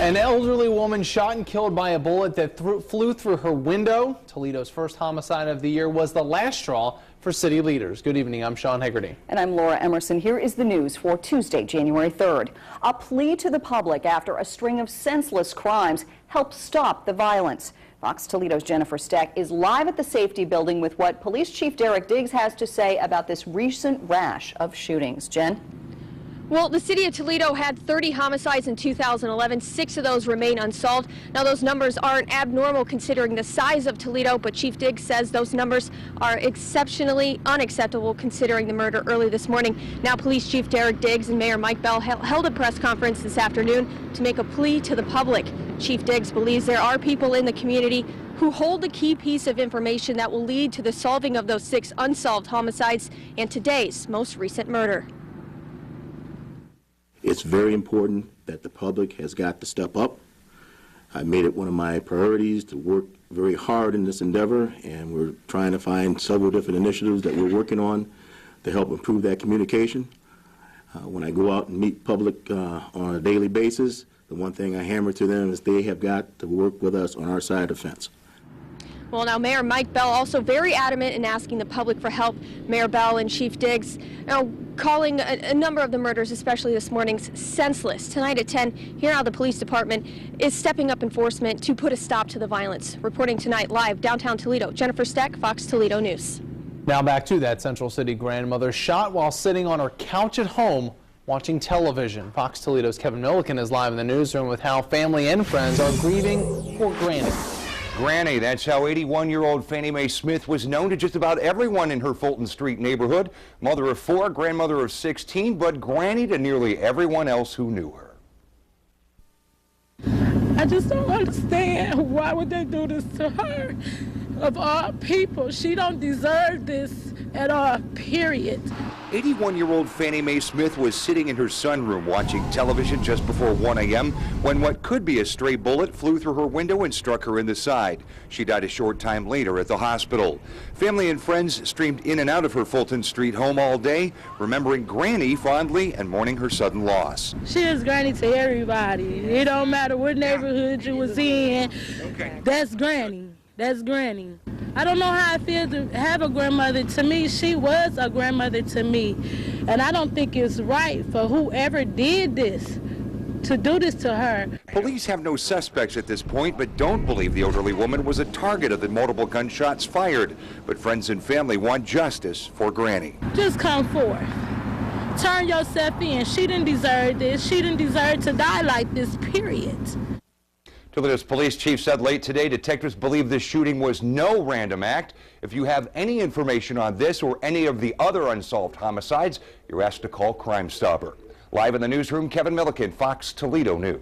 An elderly woman shot and killed by a bullet that flew through her window. Toledo's first homicide of the year was the last straw for city leaders. Good evening, I'm Sean Hegarty. And I'm Laura Emerson. Here is the news for Tuesday, January 3rd. A plea to the public after a string of senseless crimes helped stop the violence. Fox Toledo's Jennifer Steck is live at the safety building with what Police Chief Derrick has to say about this recent rash of shootings. Jen? Well, the city of Toledo had 30 homicides in 2011. 6 of those remain unsolved. Now, those numbers aren't abnormal considering the size of Toledo, but Chief Diggs says those numbers are exceptionally unacceptable considering the murder early this morning. Now, Police Chief Derrick Diggs and Mayor Mike Bell held a press conference this afternoon to make a plea to the public. Chief Diggs believes there are people in the community who hold a key piece of information that will lead to the solving of those 6 unsolved homicides and today's most recent murder. It's very important that the public has got to step up. I made it one of my priorities to work very hard in this endeavor, and we're trying to find several different initiatives that we're working on to help improve that communication. When I go out and meet public on a daily basis, the one thing I hammer to them is they have got to work with us on our side of the fence. Well, now Mayor Mike Bell also very adamant in asking the public for help. Mayor Bell and Chief Diggs calling a number of the murders, especially this morning's, senseless. Tonight at 10, hear how the police department is stepping up enforcement to put a stop to the violence. Reporting tonight live downtown Toledo, Jennifer Steck, Fox Toledo News. Now back to that Central City grandmother shot while sitting on her couch at home watching television. Fox Toledo's Kevin Milliken is live in the newsroom with how family and friends are grieving for Granny. Granny, that's how 81-year-old Fannie Mae Smith was known to just about everyone in her Fulton Street neighborhood. Mother of 4, grandmother of 16, but Granny to nearly everyone else who knew her. I just don't understand. Why would they do this to her? Of all people, she don't deserve this at all, period. 81-year-old Fannie Mae Smith was sitting in her sunroom watching television just before 1 a.m. when what could be a stray bullet flew through her window and struck her in the side. She died a short time later at the hospital. Family and friends streamed in and out of her Fulton Street home all day, remembering Granny fondly and mourning her sudden loss. She is Granny to everybody. It don't matter what neighborhood you was in. That's Granny. That's Granny. I don't know how I feel to have a grandmother. To me, she was a grandmother to me. And I don't think it's right for whoever did this to do this to her. Police have no suspects at this point, but don't believe the elderly woman was a target of the multiple gunshots fired. But friends and family want justice for Granny. Just come forth. Turn yourself in. She didn't deserve this. She didn't deserve to die like this, period. Toledo's police chief said late today detectives believe this shooting was no random act. If you have any information on this or any of the other unsolved homicides, you're asked to call CrimeStopper. Live in the newsroom, Kevin Milliken, Fox Toledo News.